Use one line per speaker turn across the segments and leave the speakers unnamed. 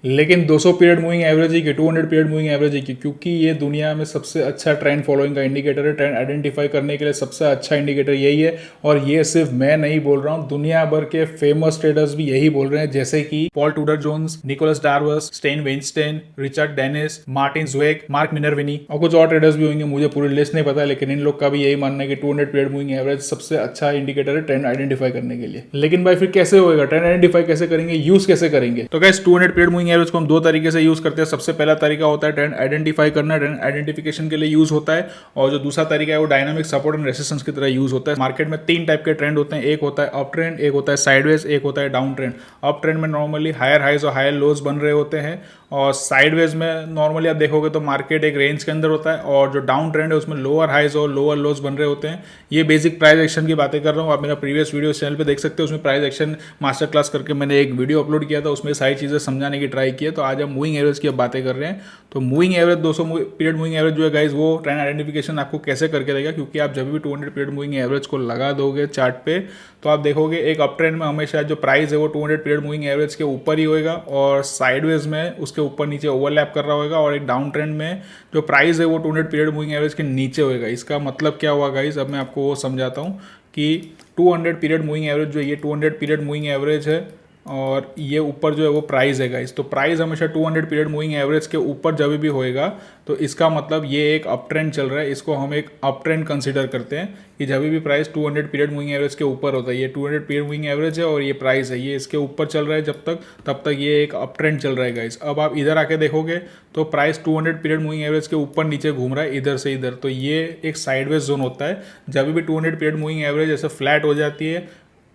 लेकिन 200 period moving average ही की 200 period moving average ही की, क्योंकि ये दुनिया में सबसे अच्छा ट्रेंड फॉलोइंग का इंडिकेटर है। ट्रेंड आइडेंटिफाई करने के लिए सबसे अच्छा इंडिकेटर यही है। और ये सिर्फ मैं नहीं बोल रहा हूँ, दुनिया भर के फेमस ट्रेडर्स भी यही बोल रहे हैं, जैसे कि Paul Tudor Jones, Nicolas Darvas, Stan Weinstein, Richard Dennis, Martin Zweig, Mark Minervini और कुछ और ट्रेडर्स भी होंगे, मुझे पूरी लिस्ट नहीं पता, लेकिन इन लोग का भी यही मानना है कि 200 पीरियड मूविंग एवरेज सबसे अच्छा इंडिकेटर है ट्रेंड आइडेंटिफाई करने के लिए। लेकिन भाई फिर कैसे होगा, ट्रेंड आइडेंटिफाई कैसे करेंगे, यूज कैसे करेंगे? तो गाइस 200 पीरियड मूविंग एवरेज को हम दो तरीके से यूज करते हैं। सबसे पहला तरीका होता है ट्रेंड आइडेंटिफाई करना, ट्रेंड आइडेंटिफिकेशन के लिए यूज होता है। और जो दूसरा तरीका है वो डायनामिक सपोर्ट एंड रेसिस्टेंस की तरह यूज होता है। मार्केट में 3 टाइप के ट्रेंड होते हैं, एक होता है अप ट्रेंड, एक होता है साइडवेज, एक होता है डाउन ट्रेंड। अप ट्रेंड में नॉर्मली हायर हाइज और हायर लोज बन रहे होते हैं, और साइडवेज में नॉर्मली आप देखोगे तो मार्केट एक रेंज के अंदर होता है, और जो डाउन ट्रेंड है उसमें लोअर हाइज और लोअर लोज बन रहे होते हैं। ये बेसिक प्राइस एक्शन की बातें कर रहा हूँ, आप मेरा प्रीवियस वीडियो चैनल पे देख सकते हो, उसमें प्राइस एक्शन मास्टर क्लास करके मैंने एक वीडियो अपलोड किया था, उसमें सारी चीज़ें समझाने की ट्राई की है। तो आज हम मूविंग एवरेज की अब बातें कर रहे हैं। तो moving average 200 period moving average जो है गाइज, वो ट्रेंड आइडेंटिफिकेशन आपको कैसे करके देगा, क्योंकि आप जब भी 200 पीरियड मूविंग एवरेज को लगा दोगे चार्ट पे, तो आप देखोगे एक अप ट्रेंड में हमेशा जो प्राइस है वो 200 पीरियड मूविंग एवरेज के ऊपर ही होएगा, और साइडवेज में उसके ऊपर नीचे ओवरलैप कर रहा होगा, और एक डाउन ट्रेंड में जो प्राइस है वो 200 पीरियड मूविंग एवरेज के नीचे होएगा। इसका मतलब क्या हुआ गाइज, अब मैं आपको वो समझाता हूँ कि 200 पीरियड मूविंग एवरेज जो ये 200 पीरियड मूविंग एवरेज है, और ये ऊपर जो है वो प्राइस है गाइस। तो प्राइस हमेशा 200 पीरियड मूविंग एवरेज के ऊपर जब भी होएगा, तो इसका मतलब ये एक अप ट्रेंड चल रहा है, इसको हम एक अप ट्रेंड कंसीडर करते हैं कि जब भी प्राइस 200 पीरियड मूविंग एवरेज के ऊपर होता है, ये 200 पीरियड मूविंग एवरेज है और ये प्राइस है, ये इसके ऊपर चल रहा है जब तक, तब तक ये एक अप ट्रेंड चल रहा है गाइस। अब आप इधर आके देखोगे तो प्राइस 200 पीरियड मूविंग एवरेज के ऊपर नीचे घूम रहा है इधर से इधर, तो ये एक साइडवेज जोन होता है। जब भी 200 पीरियड मूविंग एवरेज ऐसे फ्लैट हो जाती है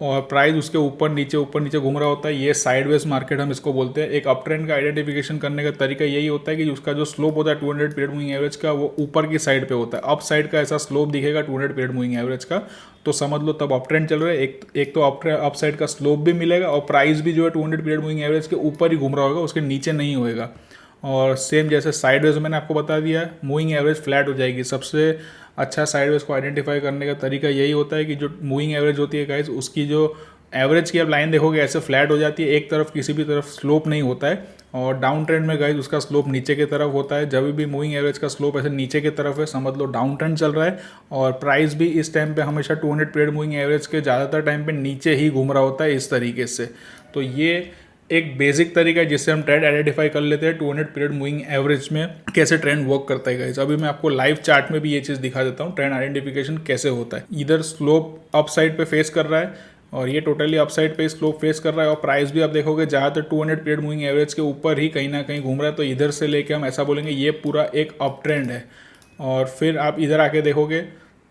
और प्राइस उसके ऊपर नीचे घूम रहा होता है, ये साइडवेज मार्केट हम इसको बोलते हैं। एक अप ट्रेंड का आइडेंटिफिकेशन करने का तरीका यही होता है कि उसका जो स्लोप होता है 200 पीरियड मूविंग एवरेज का, वो ऊपर की साइड पे होता है। अप साइड का ऐसा स्लोप दिखेगा 200 पीरियड मूविंग एवरेज का, तो समझ लो तब अप ट्रेंड चल रहा है। एक तो अप साइड का स्लोप भी मिलेगा, और प्राइस भी जो है 200 पीरियड मूविंग एवरेज के ऊपर ही घूम रहा होगा, उसके नीचे नहीं होएगा। और सेम जैसे साइडवेज मैंने आपको बता दिया, मूविंग एवरेज फ्लैट हो जाएगी। सबसे अच्छा साइडवेज को आइडेंटिफाई करने का तरीका यही होता है कि जो मूविंग एवरेज होती है गाइस, उसकी जो एवरेज की आप लाइन देखोगे ऐसे फ्लैट हो जाती है, एक तरफ किसी भी तरफ स्लोप नहीं होता है। और डाउन ट्रेंड में गाइस उसका स्लोप नीचे की तरफ होता है। जब भी मूविंग एवरेज का स्लोप ऐसे नीचे की तरफ है, समझ लो डाउन ट्रेंड चल रहा है, और प्राइस भी इस टाइम पे हमेशा 200 पीरियड मूविंग एवरेज के ज़्यादातर टाइम पे नीचे ही घूम रहा होता है इस तरीके से। तो ये एक बेसिक तरीका है जिससे हम ट्रेंड आइडेंटिफाई कर लेते हैं 200 पीरियड मूविंग एवरेज में कैसे ट्रेंड वर्क करता है गाइस। अभी मैं आपको लाइव चार्ट में भी ये चीज़ दिखा देता हूँ, ट्रेंड आइडेंटिफिकेशन कैसे होता है। इधर स्लोप अप साइड पे फेस कर रहा है, और ये टोटली अपसाइड पे स्लोप फेस कर रहा है, और प्राइस भी आप देखोगे ज़्यादातर 200 पीरियड मूविंग एवरेज के ऊपर ही कहीं ना कहीं घूम रहा है। तो इधर से लेके हम ऐसा बोलेंगे ये पूरा एक अप ट्रेंड है। और फिर आप इधर आके देखोगे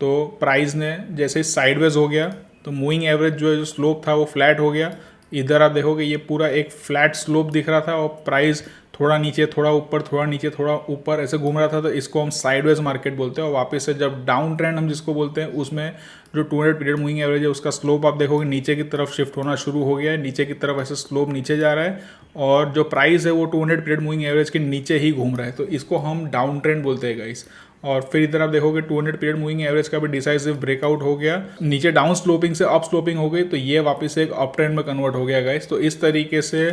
तो प्राइस ने जैसे ही साइडवेज हो गया, तो मूविंग एवरेज जो है जो स्लोप था वो फ्लैट हो गया। इधर आप देखोगे ये पूरा एक फ्लैट स्लोप दिख रहा था, और प्राइस थोड़ा नीचे थोड़ा ऊपर थोड़ा नीचे थोड़ा ऊपर ऐसे घूम रहा था, तो इसको हम साइडवेज मार्केट बोलते हैं। और वापस से जब डाउन ट्रेंड हम जिसको बोलते हैं, उसमें जो 200 पीरियड मूविंग एवरेज है उसका स्लोप आप देखोगे नीचे की तरफ शिफ्ट होना शुरू हो गया है, नीचे की तरफ ऐसे स्लोप नीचे जा रहा है, और जो प्राइस है वो 200 पीरियड मूविंग एवरेज के नीचे ही घूम रहा है, तो इसको हम डाउन ट्रेंड बोलते हैं गाइस। और फिर इधर आप देखोगे 200 पीरियड मूविंग एवरेज का भी डिसाइसिव ब्रेकआउट हो गया, नीचे डाउन स्लोपिंग से अप स्लोपिंग हो गई, तो ये वापस से एक अप ट्रेंड में कन्वर्ट हो गया गाइस। तो इस तरीके से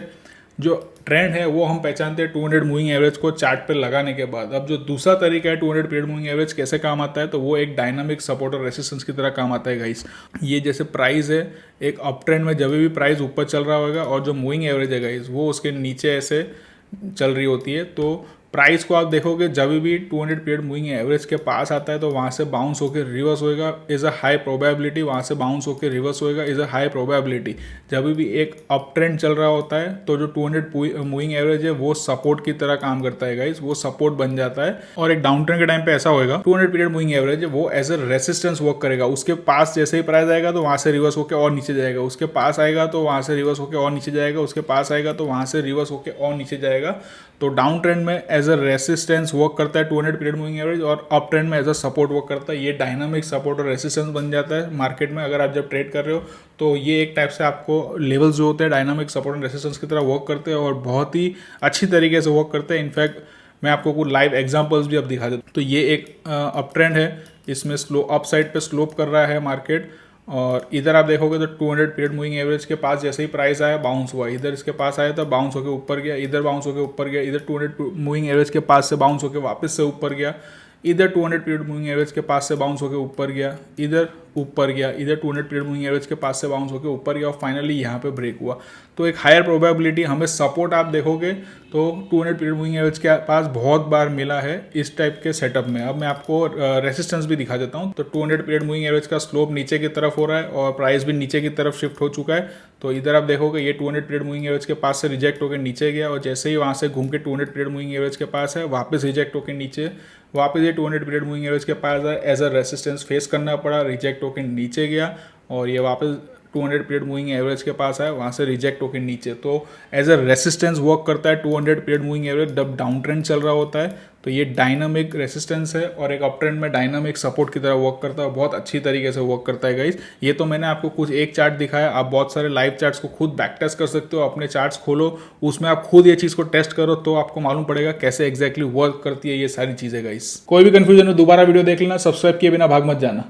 जो ट्रेंड है वो हम पहचानते हैं 200 मूविंग एवरेज को चार्ट पे लगाने के बाद। अब जो दूसरा तरीका है 200 पीरियड मूविंग एवरेज कैसे काम आता है, तो वो एक डायनामिक सपोर्ट और रेसिस्टेंस की तरह काम आता है गाइस। ये जैसे प्राइस है एक अप ट्रेंड में, जब भी प्राइस ऊपर चल रहा होगा और जो मूविंग एवरेज है गाइस वो उसके नीचे ऐसे चल रही होती है, तो प्राइस को आप देखोगे जब भी 200 पीरियड मूविंग एवरेज के पास आता है तो वहाँ से बाउंस होकर रिवर्स होएगा, इज़ अ हाई प्रोबेबिलिटी। वहाँ से बाउंस होकर रिवर्स होएगा, इज़ अ हाई प्रोबेबिलिटी। जब भी एक अप ट्रेंड चल रहा होता है तो जो 200 मूविंग एवरेज है वो सपोर्ट की तरह काम करता है गाइस, वो सपोर्ट बन जाता है। और एक डाउन ट्रेंड के टाइम पे ऐसा होएगा 200 पीरियड मूविंग एवरेज है वो एज अ रेसिस्टेंस वर्क करेगा। उसके पास जैसे ही प्राइस आएगा तो वहाँ से रिवर्स होकर और नीचे जाएगा, उसके पास आएगा तो वहाँ से रिवर्स होकर और नीचे जाएगा, उसके पास आएगा तो वहाँ से रिवर्स होकर और नीचे जाएगा। तो डाउन ट्रेंड में एज अ रेसिस्टेंस वर्क करता है 200 पीरियड मूविंग एवरेज, और अप ट्रेंड में एज अ सपोर्ट वर्क करता है। ये डायनामिक सपोर्ट और रेसिस्टेंस बन जाता है मार्केट में। अगर आप जब ट्रेड कर रहे हो तो ये एक टाइप से आपको लेवल्स जो होते हैं डायनामिक सपोर्ट एंड रेसिस्टेंस की तरह वर्क करते हैं, और बहुत ही अच्छी तरीके से वर्क करते हैं। इनफैक्ट मैं आपको कुछ लाइव एग्जांपल्स भी अब दिखा देता हूँ। तो ये एक अप ट्रेंड है, इसमें स्लो अप साइड पे स्लोप कर रहा है मार्केट, और इधर आप देखोगे तो 200 पीरियड मूविंग एवरेज के पास जैसे ही प्राइस आया बाउंस हुआ, इधर इसके पास आया तो बाउंस होकर ऊपर गया, इधर बाउंस होकर ऊपर गया, इधर 200 मूविंग एवरेज के पास से बाउंस होकर वापस से ऊपर गया, इधर 200 पीरियड मूविंग एवरेज के पास से बाउंस होकर ऊपर गया, इधर ऊपर गया, इधर 200 पीरियड मूविंग एवरेज के पास से बाउंस होकर ऊपर गया और फाइनली यहाँ पे ब्रेक हुआ। तो एक हायर प्रोबेबिलिटी हमें सपोर्ट आप देखोगे तो 200 पीरियड मूविंग एवरेज के पास बहुत बार मिला है इस टाइप के सेटअप में। अब मैं आपको रेसिस्टेंस भी दिखा देता हूँ। तो 200 पीरियड मूविंग एवरेज का स्लोप नीचे की तरफ हो रहा है और प्राइस भी नीचे की तरफ शिफ्ट हो चुका है। तो इधर आप देखोगे ये 200 पीरियड मूविंग एवरेज के पास से रिजेक्ट होकर नीचे गया और जैसे ही वहाँ से घूम के 200 पीरियड मूविंग एवरेज के पास है वापस रिजेक्ट होकर नीचे, वापस ये 200 पीरियड मूविंग एवरेज के पास एज अ रेसिस्टेंस फेस करना पड़ा, रिजेक्ट होकर नीचे गया और ये वापस 200 पीरियड मूविंग एवरेज के पास आया, वहाँ से रिजेक्ट होकर नीचे। तो एज अ रेसिस्टेंस वर्क करता है 200 पीरियड मूविंग एवरेज जब डाउन ट्रेंड चल रहा होता है। तो ये डायनामिक रेसिस्टेंस है और एक अप ट्रेंड में डायनामिक सपोर्ट की तरह वर्क करता है, बहुत अच्छी तरीके से वर्क करता है गाइस। ये तो मैंने आपको कुछ एक चार्ट दिखाया, आप बहुत सारे लाइव चार्ट्स को खुद बैक टेस्ट कर सकते हो, अपने चार्ट्स खोलो उसमें आप खुद ये चीज़ को टेस्ट करो तो आपको मालूम पड़ेगा कैसे एक्जैक्टली वर्क करती है ये सारी चीज़ें गाइस। कोई भी कंफ्यूजन हो दोबारा वीडियो देख लेना, सब्सक्राइब किए बिना भाग मत जाना।